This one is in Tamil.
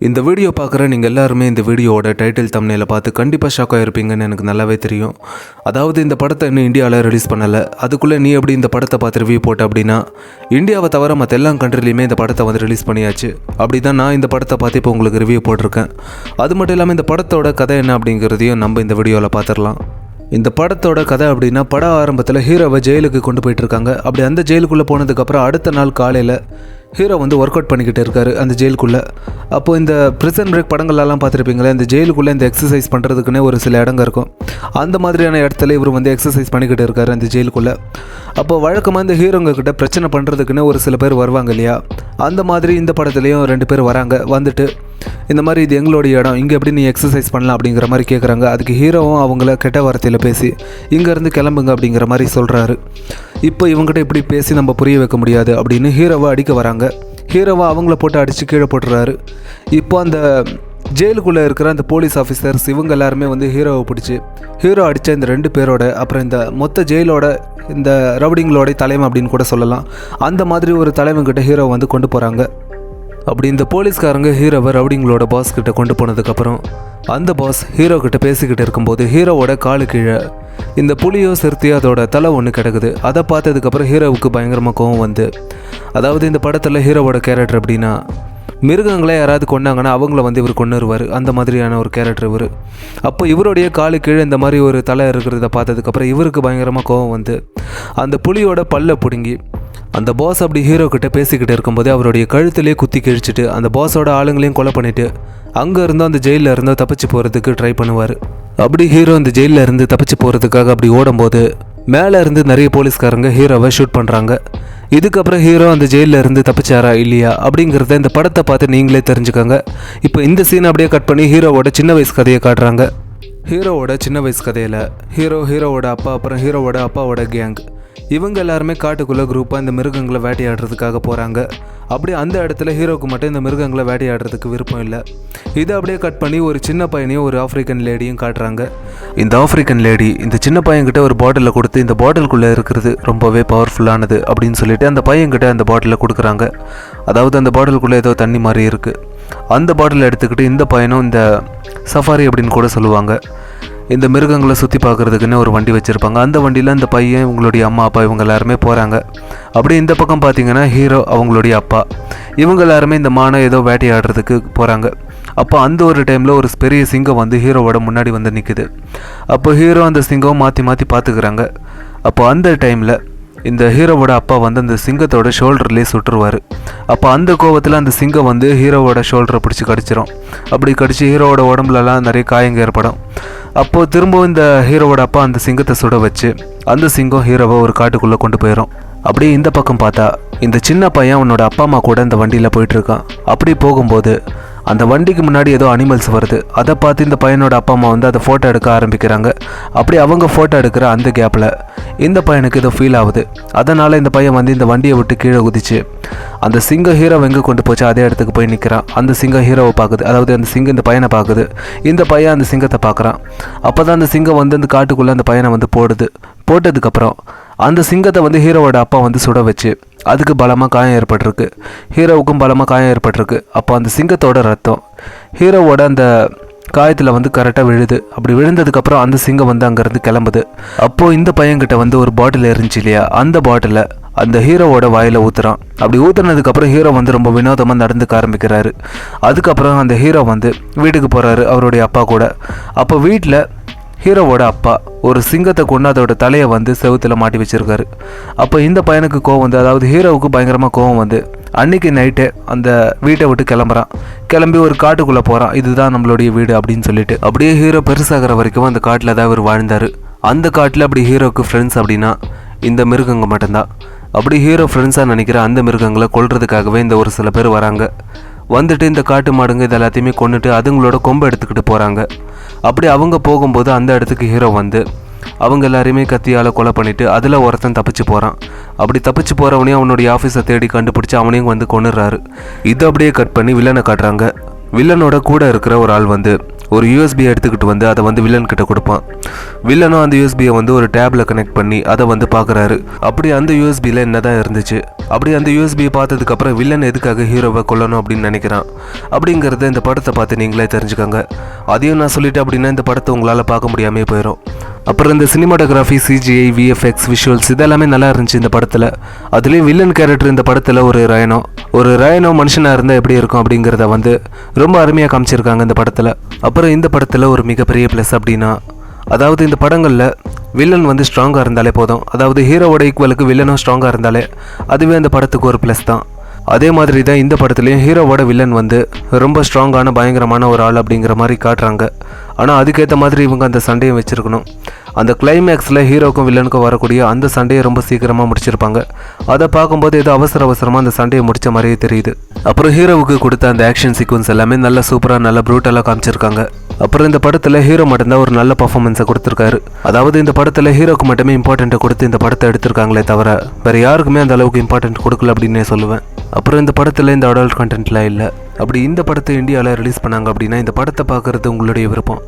இந்த வீடியோ பார்க்குற நீங்கள் எல்லாருமே இந்த வீடியோவோட டைட்டில் தம்ப்நெயிலை பார்த்து கண்டிப்பாக ஷாக் ஆகிருப்பீங்கன்னு எனக்கு நல்லாவே தெரியும். அதாவது இந்த படத்தை இன்னும் இந்தியாவில் ரிலீஸ் பண்ணலை. அதுக்குள்ளே நீ எப்படி இந்த படத்தை பார்த்து ரிவ்யூ போட்ட அப்படின்னா, இந்தியாவை தவிர மற்ற எல்லா கண்ட்ரிலையுமே இந்த படத்தை வந்து ரிலீஸ் பண்ணியாச்சு. அப்படி தான் நான் இந்த படத்தை பார்த்து இப்போ உங்களுக்கு ரிவ்யூ போட்டிருக்கேன். அது மட்டும் இல்லாமல் இந்த படத்தோட கதை என்ன அப்படிங்கிறதையும் நம்ம இந்த வீடியோவில் பார்த்துடலாம். இந்த படத்தோட கதை அப்படின்னா, பட ஆரம்பத்தில் ஹீரோவை ஜெயிலுக்கு கொண்டு போயிட்டுருக்காங்க. அப்படி அந்த ஜெயிலுக்குள்ளே போனதுக்கப்புறம் அடுத்த நாள் காலையில் ஹீரோ வந்து ஒர்க் அவுட் பண்ணிக்கிட்டு இருக்காரு அந்த ஜெயிலுக்குள்ளே. அப்போது இந்த பிரிசன் பிரேக் படங்கள்லாம் பார்த்துருப்பீங்களே, இந்த ஜெயிலுக்குள்ளே இந்த எக்ஸசைஸ் பண்ணுறதுக்குன்னே ஒரு சில இடங்க இருக்கும். அந்த மாதிரியான இடத்துல இவர் வந்து எக்ஸசைஸ் பண்ணிக்கிட்டு இருக்காரு அந்த ஜெயிலுக்குள்ளே. அப்போ வழக்கமாக இந்த ஹீரோங்க கிட்ட பிரச்சனை பண்ணுறதுக்குன்னு ஒரு சில பேர் வருவாங்க இல்லையா, அந்த மாதிரி இந்த படத்துலேயும் 2 பேர் வராங்க. வந்துட்டு இந்த மாதிரி இது எங்களுடைய இடம், இங்கே எப்படி நீ எக்ஸசைஸ் பண்ணலாம் அப்படிங்கிற மாதிரி கேட்குறாங்க. அதுக்கு ஹீரோவும் அவங்கள கெட்ட வார்த்தையில் பேசி இங்கேருந்து கிளம்புங்க அப்படிங்கிற மாதிரி சொல்கிறாரு. இப்போ இவங்ககிட்ட இப்படி பேசி நம்ம புரிய வைக்க முடியாது அப்படின்னு ஹீரோவை அடிக்க வராங்க. ஹீரோவை அவங்கள போட்டு அடித்து கீழே போட்டுறாரு. இப்போ அந்த ஜெயிலுக்குள்ளே இருக்கிற அந்த போலீஸ் ஆஃபீஸர்ஸ் இவங்க எல்லாருமே வந்து ஹீரோவை பிடிச்சி ஹீரோ அடித்த இந்த 2 பேரோட, அப்புறம் இந்த மொத்த ஜெயிலோட இந்த ரவுடிங்களோட தலைவன் அப்படின்னு கூட சொல்லலாம், அந்த மாதிரி ஒரு தலைவன்கிட்ட ஹீரோவை வந்து கொண்டு போகிறாங்க. அப்படி இந்த போலீஸ்காரங்க ஹீரோவை ரவுடிங்களோட பாஸ் கிட்ட கொண்டு போனதுக்கப்புறம் அந்த பாஸ் ஹீரோ கிட்ட பேசிக்கிட்டு இருக்கும்போது ஹீரோவோட காலு கீழே இந்த புலியோ சிறுத்தையோ அதோட தலை ஒன்று கிடக்குது. அதை பார்த்ததுக்கப்புறம் ஹீரோவுக்கு பயங்கரமாக கோவம் வந்து, அதாவது இந்த படத்தில் ஹீரோவோட கேரக்டர் அப்படின்னா, மிருகங்களே யாராவது கொண்டாங்கன்னா அவங்கள வந்து இவர் கொண்டுருவார், அந்த மாதிரியான ஒரு கேரக்டர் இவர். அப்போ இவருடைய காலு கீழே இந்த மாதிரி ஒரு தலை இருக்கிறத பார்த்ததுக்கப்புறம் இவருக்கு பயங்கரமாக கோவம் வந்து அந்த புலியோட பல்லை பிடுங்கி அந்த பாஸ் அப்படி ஹீரோ கிட்ட பேசிக்கிட்டு இருக்கும்போது அவருடைய கழுத்திலே குத்தி கிழிச்சிட்டு அந்த பாஸோட ஆளுங்களையும் கொலை பண்ணிவிட்டு அங்கே இருந்தோ அந்த ஜெயிலில் இருந்தோ தப்பிச்சு போகிறதுக்கு ட்ரை பண்ணுவார். அப்படி ஹீரோ அந்த ஜெயிலில் இருந்து தப்பிச்சு போகிறதுக்காக அப்படி ஓடும்போது மேலே இருந்து நிறைய போலீஸ்காரங்க ஹீரோவை ஷூட் பண்ணுறாங்க. இதுக்கப்புறம் ஹீரோ அந்த ஜெயிலில் இருந்து தப்பிச்சாரா இல்லையா அப்படிங்கிறத இந்த படத்தை பார்த்து நீங்களே தெரிஞ்சுக்கோங்க. இப்போ இந்த சீன் அப்படியே கட் பண்ணி ஹீரோவோட சின்ன வயசு கதையை காட்டுறாங்க. ஹீரோவோட சின்ன வயசு கதையில் ஹீரோவோட அப்பா, அப்புறம் ஹீரோவோட அப்பாவோட கேங், இவங்க எல்லாருமே காட்டுக்குள்ளே குரூப்பாக இந்த மிருகங்களை வேட்டையாடுறதுக்காக போகிறாங்க. அப்படி அந்த இடத்துல ஹீரோவுக்கு மட்டும் இந்த மிருகங்களை வேட்டையாடுறதுக்கு விருப்பம் இல்லை. இதை அப்படியே கட் பண்ணி ஒரு சின்ன பையனையும் ஒரு ஆஃப்ரிக்கன் லேடியும் காட்டுறாங்க. இந்த ஆஃப்ரிக்கன் லேடி இந்த சின்ன பையன்கிட்ட ஒரு பாட்டிலை கொடுத்து, இந்த பாட்டிலுக்குள்ளே இருக்கிறது ரொம்பவே பவர்ஃபுல்லானது அப்படின்னு சொல்லிட்டு அந்த பையன்கிட்ட அந்த பாட்டிலை கொடுக்குறாங்க. அதாவது அந்த பாட்டிலுக்குள்ளே ஏதோ தண்ணி மாதிரி இருக்குது. அந்த பாட்டிலை எடுத்துக்கிட்டு இந்த பையனும் இந்த சஃபாரி அப்படின்னு கூட சொல்லுவாங்க, இந்த மிருகங்களை சுற்றி பார்க்குறதுக்குன்னு ஒரு வண்டி வச்சுருப்பாங்க. அந்த வண்டியில் இந்த பையன், இவங்களுடைய அம்மா அப்பா இவங்க எல்லாருமே போகிறாங்க. அப்படி இந்த பக்கம் பார்த்தீங்கன்னா ஹீரோ அவங்களுடைய அப்பா இவங்க எல்லாருமே இந்த மானை ஏதோ வேட்டையாடுறதுக்கு போகிறாங்க. அப்போ அந்த ஒரு டைமில் ஒரு பெரிய சிங்கம் வந்து ஹீரோவோட முன்னாடி வந்து நிற்குது. அப்போ ஹீரோ அந்த சிங்கம் மாற்றி மாற்றி பார்த்துக்கிறாங்க. அப்போ அந்த டைமில் இந்த ஹீரோவோட அப்பா வந்து அந்த சிங்கத்தோட ஷோல்டர்லேயே சுட்டுருவார். அப்போ அந்த கோவத்தில் அந்த சிங்கம் வந்து ஹீரோவோட ஷோல்டரை பிடிச்சி கடிச்சிடும். அப்படி கடிச்சு ஹீரோவோட உடம்புலலாம் நிறைய காயங்க ஏற்படும். அப்போது திரும்பவும் இந்த ஹீரோவோட அப்பா அந்த சிங்கத்தை சுட வச்சு அந்த சிங்கம் ஹீரோவை ஒரு காட்டுக்குள்ளே கொண்டு போயிடும். அப்படியே இந்த பக்கம் பார்த்தா இந்த சின்ன பையன் அவனோட அப்பா அம்மா கூட இந்த வண்டியில் போயிட்டுருக்கான். அப்படி போகும்போது அந்த வண்டிக்கு முன்னாடி ஏதோ அனிமல்ஸ் வருது. அதை பார்த்து இந்த பையனோட அப்பா அம்மா வந்து அதை ஃபோட்டோ எடுக்க ஆரம்பிக்கிறாங்க. அப்படி அவங்க ஃபோட்டோ எடுக்கிற அந்த கேப்பில் இந்த பையனுக்கு ஏதோ ஃபீல் ஆகுது. அதனால் இந்த பையன் வந்து இந்த வண்டியை விட்டு கீழே குதிச்சு அந்த சிங்கம் ஹீரோ எங்கே கொண்டு போச்சு அதே இடத்துக்கு போய் நிற்கிறான். அந்த சிங்கம் ஹீரோவை பார்க்குது, அதாவது அந்த சிங்கம் இந்த பையனை பார்க்குது. இந்த பையன் அந்த சிங்கத்தை பார்க்குறான். அப்போ தான் அந்த சிங்கம் வந்து அந்த காட்டுக்குள்ளே அந்த பையனை வந்து போட்டதுக்கப்புறம் அந்த சிங்கத்தை வந்து ஹீரோவோட அப்பா வந்து சுட வச்சு அதுக்கு பலமாக காயம் ஏற்பட்டிருக்கு. ஹீரோவுக்கும் பலமாக காயம் ஏற்பட்டிருக்கு. அப்போ அந்த சிங்கத்தோட ரத்தம் ஹீரோவோட அந்த காயத்தில் வந்து கரெக்டாக விழுது. அப்படி விழுந்ததுக்கப்புறம் அந்த சிங்கம் வந்து அங்கேருந்து கிளம்புது. அப்போது இந்த பையன்கிட்ட வந்து ஒரு பாட்டில் இருந்துச்சு இல்லையா, அந்த பாட்டிலை அந்த ஹீரோவோட வாயில் ஊற்றுறான். அப்படி ஊற்றுனதுக்கப்புறம் ஹீரோ வந்து ரொம்ப வினோதமாக நடந்துக்க ஆரம்பிக்கிறாரு. அதுக்கப்புறம் அந்த ஹீரோ வந்து வீட்டுக்கு போகிறாரு அவருடைய அப்பா கூட. அப்போ வீட்டில் ஹீரோவோட அப்பா ஒரு சிங்கத்தை கொண்டு அதோட தலையை வந்து செவுத்தில் மாட்டி வச்சுருக்காரு. அப்போ இந்த பையனுக்கு கோவம் வந்து, அதாவது ஹீரோவுக்கு பயங்கரமாக கோவம் வந்து அன்றைக்கி நைட்டே அந்த வீட்டை விட்டு கிளம்புறான். கிளம்பி ஒரு காட்டுக்குள்ளே போகிறான். இதுதான் நம்மளுடைய வீடு அப்படின்னு சொல்லிட்டு. அப்படியே ஹீரோ பெருசாகிற வரைக்கும் அந்த காட்டில் தான் இவர் வாழ்ந்தார். அந்த காட்டில் அப்படி ஹீரோவுக்கு ஃப்ரெண்ட்ஸ் அப்படின்னா இந்த மிருகங்க மட்டும்தான். அப்படி ஹீரோ ஃப்ரெண்ட்ஸாக நினைக்கிற அந்த மிருகங்களை கொல்றதுக்காகவே இந்த ஒரு சில பேர் வராங்க. வந்துட்டு இந்த காட்டு மாடுங்க இது எல்லாத்தையுமே கொண்டுட்டு அதுங்களோட கொம்பை எடுத்துக்கிட்டு போகிறாங்க. அப்படி அவங்க போகும்போது அந்த இடத்துக்கு ஹீரோ வந்து அவங்க எல்லாரையுமே கத்தியால் கொலை பண்ணிவிட்டு அதில் ஒருத்தன் தப்பிச்சு போகிறான். அப்படி தப்பிச்சு போகிறவனையும் அவனுடைய ஆஃபீஸை தேடி கண்டுபிடிச்சி அவனையும் வந்து கொண்டுடுறாரு. இதை அப்படியே கட் பண்ணி வில்லனை காட்டுறாங்க. வில்லனோட கூட இருக்கிற ஒரு ஆள் வந்து ஒரு யூஎஸ்பியை எடுத்துக்கிட்டு வந்து அதை வந்து வில்லன் கிட்ட கொடுப்பான். வில்லனும் அந்த யூஎஸ்பியை வந்து ஒரு டேப்ல கனெக்ட் பண்ணி அதை வந்து பார்க்குறாரு. அப்படி அந்த யூஎஸ்பியில் என்னதான் இருந்துச்சு, அப்படி அந்த யூஎஸ்பியை பார்த்ததுக்கப்புறம் வில்லன் எதுக்காக ஹீரோவை கொல்லணும் அப்படின்னு நினைக்கிறான் அப்படிங்கிறத இந்த படத்தை பார்த்து நீங்களே தெரிஞ்சுக்கோங்க. அதையும் நான் சொல்லிட்டேன் அப்படின்னா இந்த படத்தை உங்களால் பார்க்க முடியாமே போயிடும். அப்புறம் இந்த சினிமாட்டோகிராஃபி, சிஜிஐ, விஎஃப்எக்ஸ், விஷுவல்ஸ் இதெல்லாமே நல்லா இருந்துச்சு இந்த படத்தில். அதுலேயும் வில்லன் கேரக்டர் இந்த படத்தில் ஒரு ரயனோ மனுஷனாக இருந்தால் எப்படி இருக்கும் அப்படிங்கிறத வந்து ரொம்ப அருமையாக காமிச்சிருக்காங்க இந்த படத்தில். அப்புறம் இந்த படத்தில் ஒரு மிகப்பெரிய ப்ளஸ் அப்படின்னா, அதாவது இந்த படங்களில் வில்லன் வந்து ஸ்ட்ராங்காக இருந்தாலே போதும், அதாவது ஹீரோவோட ஈக்குவலுக்கு வில்லனும் ஸ்ட்ராங்காக இருந்தாலே அதுவே அந்த படத்துக்கு ஒரு ப்ளஸ் தான். அதே மாதிரி தான் இந்த படத்துலேயும் ஹீரோவோட வில்லன் வந்து ரொம்ப ஸ்ட்ராங்கான பயங்கரமான ஒரு ஆள் அப்படிங்கிற மாதிரி காட்டுறாங்க. ஆனால் அதுக்கேற்ற மாதிரி இவங்க அந்த சண்டையை வச்சுருக்கணும். அந்த கிளைமேக்ஸில் ஹீரோக்கும் வில்லனுக்கும் வரக்கூடிய அந்த சண்டையை ரொம்ப சீக்கிரமாக முடிச்சிருப்பாங்க. அதை பார்க்கும்போது ஏதோ அவசரமாக அந்த சண்டையை முடித்த மாதிரியே தெரியுது. அப்புறம் ஹீரோவுக்கு கொடுத்த அந்த ஆக்ஷன் சீக்வன்ஸ் எல்லாமே நல்லா சூப்பராக நல்லா ப்ரூட்டலாக காமிச்சிருக்காங்க. அப்புறம் இந்த படத்தில் ஹீரோ மட்டும்தான் ஒரு நல்ல பர்ஃபார்மன்ஸை கொடுத்துருக்காரு. அதாவது இந்த படத்தில் ஹீரோக்கு மட்டுமே இம்பார்ட்டண்ட்டை கொடுத்து இந்த படத்தை எடுத்திருக்காங்களே தவிர வேறு யாருக்குமே அந்த அளவுக்கு இம்பார்ட்டன்ட் கொடுக்கல அப்படின்னே சொல்லுவேன். அப்புறம் இந்த படத்தில் இந்த அடல்ட் கண்டென்ட்லாம் இல்லை. அப்படி இந்த படத்தை இந்தியாவில் ரிலீஸ் பண்ணாங்க அப்படின்னா இந்த படத்தை பார்க்குறது உங்களுடைய விருப்பம்.